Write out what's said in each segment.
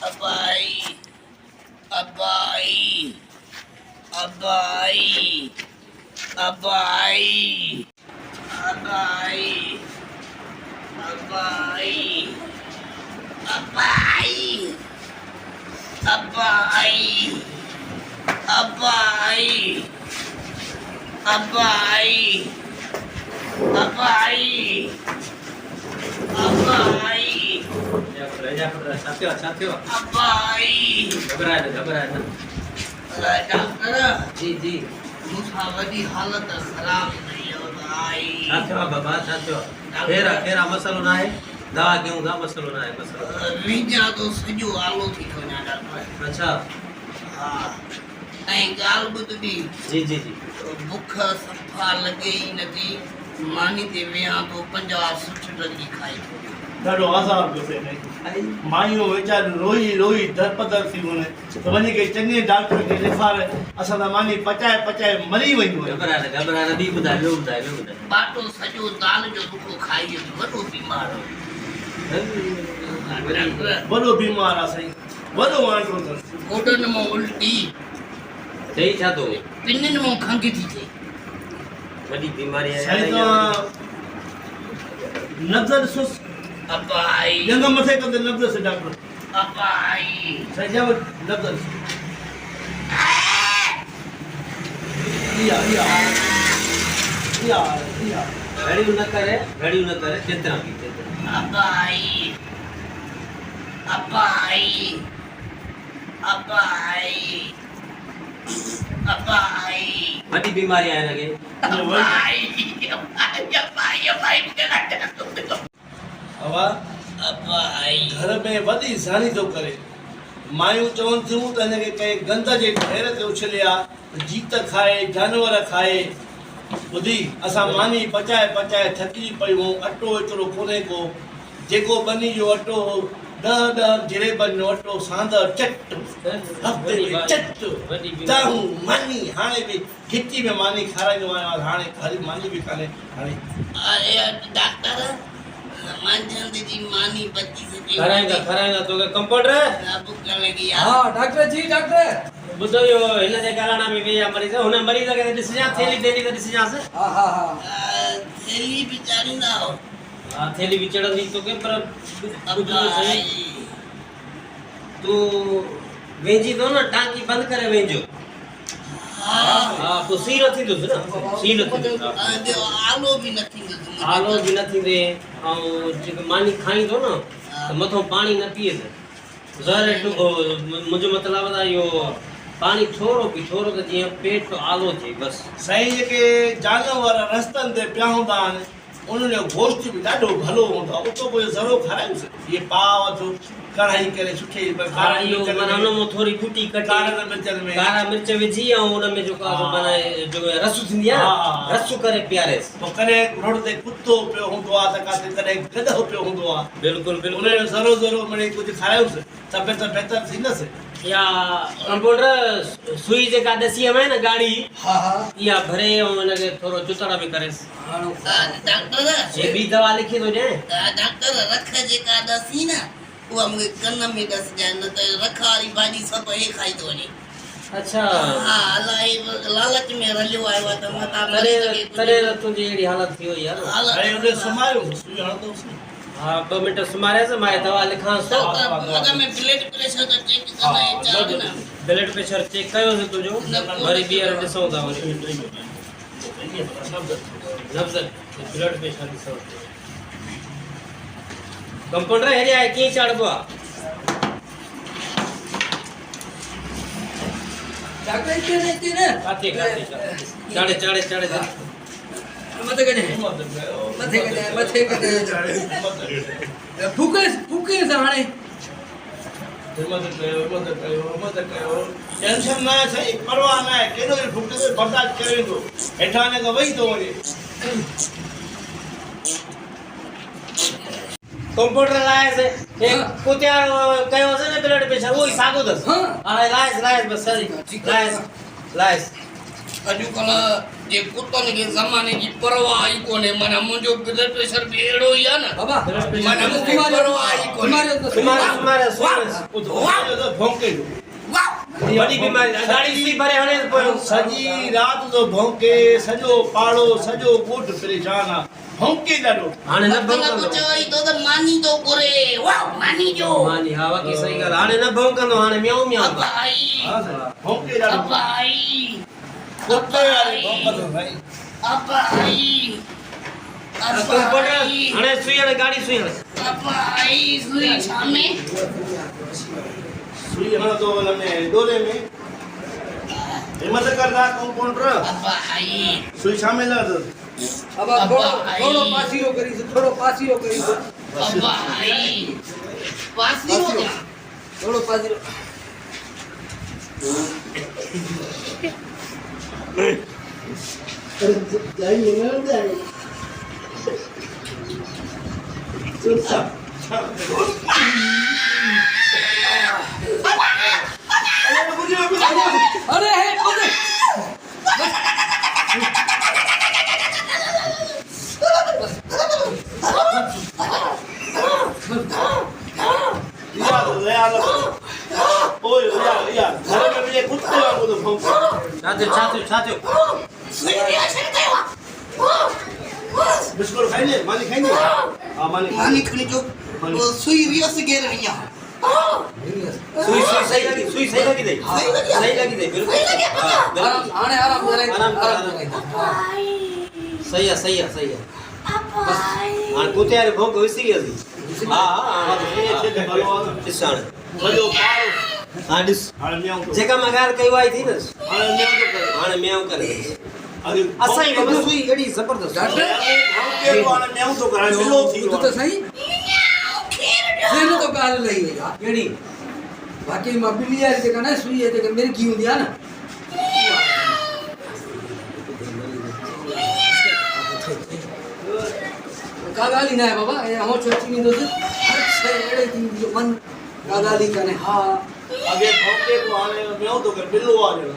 Abai, Abai, Abai, Abai, Abai, Abai, Abai, Abai, Abai, Abai, Abai, Abai. साथियों Abai. घबराए ना doctor जी मुझा वॾी हालत ख़राब नहीं हो भाई साथियों बाबा साथियों खेरा मसलो ना है दवा क्यों दा मसलो ना है मसलो वीजा तो सॼो आलो थी थो वञा डॉक्टर अच्छा हा ऐं ॻाल्हि ॿुधबी जी बुख सफ़ा लॻे ई नथी मानी ते वियां थो 50-60 टकी खाई थो ॾाढो आज़ार पियो थिए हिनखे। मायूं वीचारियूं रोई दरपदर थी वञे त वञी करे चङे डॉक्टर खे ॾेखारे असां त मानी पचाए मरी वयूं घबराए ना ॿी ॿुधाए बाटो सॼो दाल जो रुखो खाई वॾो बीमार हो वॾो बीमार आहे साईं वॾो वांटो अथसि गोॾनि मां उल्टी सही छा तो पिननि मां खंघि थी थिए वॾी बीमारी है साईं तव्हां नब्ज़ ॾिसोसि अबाई जंग मथे कंदे नब्ज़ से डॉक्टर अबाई साईं जब नब्ज़ या घड़ियूं न करे केतिरा अबाई अबाई अबाई अबाई वॾी बीमारी आहे हिनखे हवा अबाई घर में वॾी ज़ानी थो करे मायूं चवनि थियूं त हिनखे कंहिं गंद जे ढेर ते उछलिया जीत खाए जानवर खाए ॿुधी असां मानी पचाए थकिजी पियूं अटो एतिरो कोन्हे को जेको बनी जो अटो हो 10 जलेबनि जो अटो सांदर चट हफ़्ते में चट ताहूं मानी हाणे बि खिची में मानी खाराईंदो आहियां हाणे खाली मानी बि कान्हे हाणे अरे डॉक्टर मंझंदि जी मानी बची सके खाराईंदा तोखे कंपाउंडर बुख लगी हाँ डॉक्टर जी डॉक्टर ॿुधो इहो हिन जे ॻाल्हाइण में वेई आहे मरीज़ हुन मरीज़ खे त ॾिसजां थेली त ॾिसजांसि हाँ थैली भी चाड़ींदा हो हा थेली बि चढ़ंदी तोखे पर अबाई तूं वेंजी थो न टांकी बंदि करे वेंजो हा पोइ सीरो थींदुसि न सीरो थींदो आलो भी न थींदो आलो बि न थींदे ऐं जेको मानी खाईंदो न त मथां पाणी न पीए मुंहिंजो मतिलबु आहे इहो पाणी थोरो त जीअं पेट आलो थिए बसि साईं जेके जानवर रस्तनि ते पिया हूंदा आहिनि उन्हनि जो गोश्त बि ॾाढो भलो हूंदो आहे उतो कोई ज़रो खारायूंसि इहे पाव जो कढ़ाई करे सुठी थोरी फुटी कारा मिर्च विझी ऐं हुन में जेको रस थींदी आहे रस करे पीआरेसि पोइ कॾहिं रोड ते कुतो पियो हूंदो आहे त काथे कॾहिं गधो पियो हूंदो आहे बिल्कुलु उनजो ज़रो मिड़ई कुझु खारायूंसि तबियत बहितर थींदसि या कंपाउंडर सुई जेका ॾसी में न गाड़ी इहा भरे ऐं हिनखे थोरो चुतड़ बि करेसि डॉक्टर हे बि दवा लिखी थो ॾियां डॉक्टर रख जेका ॾसी न उहा मूंखे कन में ॾसजांइ न त रख वारी भाॼी सभु हे खाई थो वञे अच्छा हा अलाए लालच में रलियो आयो आहे त मता तॾहिं त तुंहिंजी अहिड़ी हालत थी वई आहे ऐं उन सुमारियो सुई हणंदोसि हा 2 मिंट सुमारियसि मां दवा लिखांसि थो अगर में ब्लड प्रेशर त चेक कंदा है चार्ज ना ब्लड प्रेशर चेक कयोसीं तुंहिंजो वरी ॿीहर ॾिसूं था वरी नब्ज़ ब्लड प्रेशर ॾिसूं कंपाउंडर हेॾे आहे कीअं चढ़बो आहे डॉक्टर इतने काथे चढ़े मथे कने फूके से हाणे हिम्मत कयो टेंशन न आहे साईं परवाह न आहे केॾो बि भुख ते बर्दाश्त करे वेंदो हेठां हिन खां वेही थो वञे कंपाउंडर लाइसि एक कुतिया कयोसीं न ब्लड प्रेशर उहो ई साॻियो अथसि हाणे लाइसि बसि लाइसि अॼुकल्ह जे कुतनि खे ज़माने जी परवाह ई कोन्हे माना मुंहिंजो ब्लड प्रेशर बि अहिड़ो ई आहे न बाबा माना मूंखे परवाह ई कोन्हे भौंके बड़ी बीमारी गाड़ी सी भरे हणे पयो सॼी राति जो भौंके सॼो पाड़ो सॼो ॻोठ परेशान आहे भौंके ॾाढो हाणे न मतलब भौंकंदो चवई तो त मानी तो करे वाह मानी जो मानी हा वाकई सही ॻाल्हि हाणे न भौंकंदो हाणे म्याऊं म्याऊं भाई हा साईं भौंके ॾाढो भाई कुत्ते वाली भौंकंदो भाई भाई हाणे सुई हाणे गाड़ी सुई हाणे भाई सुई शामे सुई हणंदो हुन में डोले में हिम्मत करदा कंपाउंडर भाई सुई शामिल आहे अब थोड़ो पासीरो करी थोड़ो पासीरो करी भाई पासीरो थोड़ो पासीरो जाई नहीं जाई अरे हे अरे छातियो बिस्कुट खाइने मानी खाइने हां मानी खणी जो सुई रियस गे रही है सुई सही लगी दे बिल्कुल आने आराम करे सही है हां कुते यार भौंक हुई सीरियस हां दिसाण सजो पारो हां दिस हाणे म्याऊं जेका मगार कई आई थी न हाणे म्याऊं करे अरे असाई बाबा सुई एडी जबरदस्त डॉक्टर के हाणे म्याऊं तो कराए मिलो थी तो सही फिर तो गाल लई है यार एडी बाकी मबिली है जेका ना सुई है जेका मेरी की हुंदी है ना गाली ना है बाबा ये हम छोटी नहीं दोस्त अच्छे एड़े की जो मन गाली कने हां आगे भौंके को हाणे म्याऊं तो कर बिल्लो आ जाए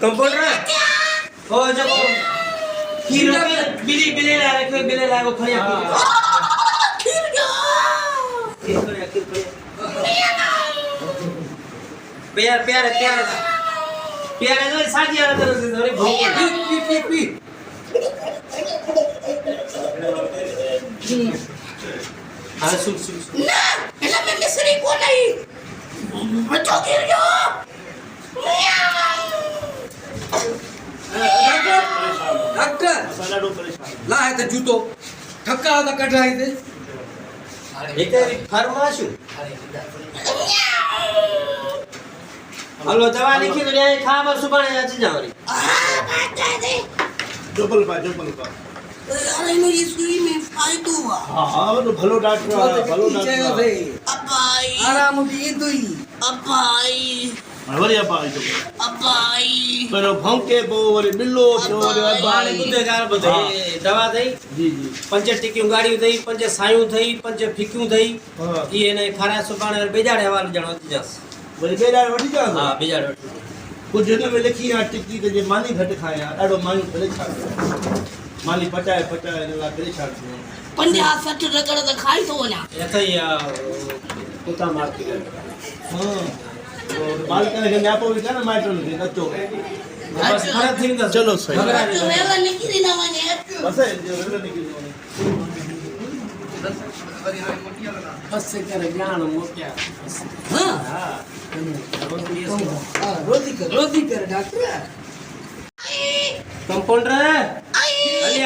कंपाउंडर ओ जब खीर बिले ला रखे बिले ला वो खड़िया खीर प्यार जो साजी आ तरह से थोड़ी भौंक पी हां सुन ना एला में मिसरी को नहीं बच्चों गिर गया डॉक्टर साला डो परेशान ला है तो जूतो ठक्का होता कढ़ाई दे एक फरमाशु हलो दवा लिखी तो ले खा बर सुबाने अच जावरी डबल पा अरे मेरी सुई में फायदो हुआ हां वो तो भलो डॉक्टर अब्बाई आराम भी दुई वरी अब्बाई पर भौंके बो वरी बिल्लो थियो वरी बाणी बुधे गाल बुधे दवा दई जी पंज टिकियूं गाड़ियूं दई पंज सायूं थई पंज फिकियूं थई हां ये ने खारा सुबाने बेजाड़े हवाले जणो जस वरी बेड़ा वठी जा हां बेजाड़े वठी कुछ दिन में लिखी आ टिक्की ते जे मानी घट खाया ॾाढो मानी परेशान मानी पचाए ला परेशान थियो 50-60 रगड़ तो खाई तो वना एतई कुता मार के हां बाल करे के न्यापो भी ना माइटन के नचो बस खरा थी न चलो सही तो वेला निकली ना वने बस जो वेला निकली बस से करे ज्ञान मोटिया हां हां रोटी कर डॉक्टर कंपाउंडर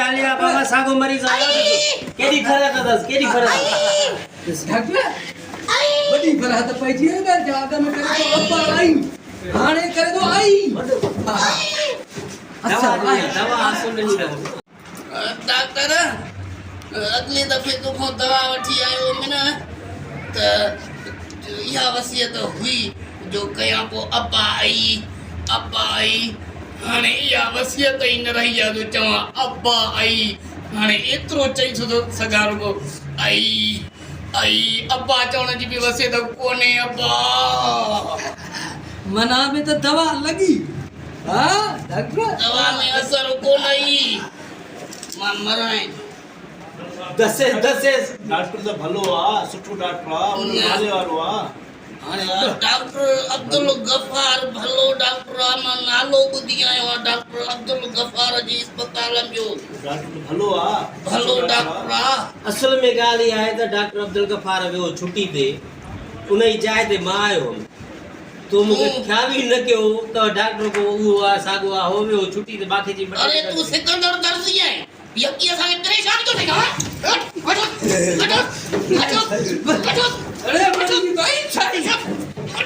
आलिया बाबा सागो मरीज आयो केडी फरक दस डॉक्टर बड़ी फरक तो पैजी है बार जागा में करे तो अब्बा आई हाने करे तो आई अच्छा दवा सुन नहीं डॉक्टर अगले दफे तो को दवा वठी आयो मैंने तो यह वसियत हुई जो कया को अब्बा आई हाने या वसियत ही न रही या जो चवा अब्बा आई हाने एतरो चई सो सगार को आई आई अब्बा चवण जी बि वसे त कोन्हे अब्बा मना में तो दवा लगी हाँ डॉक्टर दवा में असर कोन आई मां मराए दसे डॉक्टर त भलो आहे सुठो डॉक्टर आहे उन नाले वारो आहे हाणे डॉक्टर अब्दुल गफ़ार भलो डॉक्टर आहे मां नालो ॿुधी आयो आहे डॉक्टर अब्दुल गफ़ार जी अस्पताल जो डॉक्टर भलो आहे भलो डॉक्टर आहे असल में ॻाल्हि इहा आहे त डॉक्टर अब्दुल गफ़ार वियो छुटी ते उन जी जाइ ते मां आयो हुउमि तो मूंखे ख़्याल ई न कयो त डॉक्टर को उहो आहे साॻियो आहे हो वियो छुटी ते बाक़ी जी अरे तू सिकंदर दर्जी आहे यकी असांखे परेशान थो थिए हटो अरे भाई भाई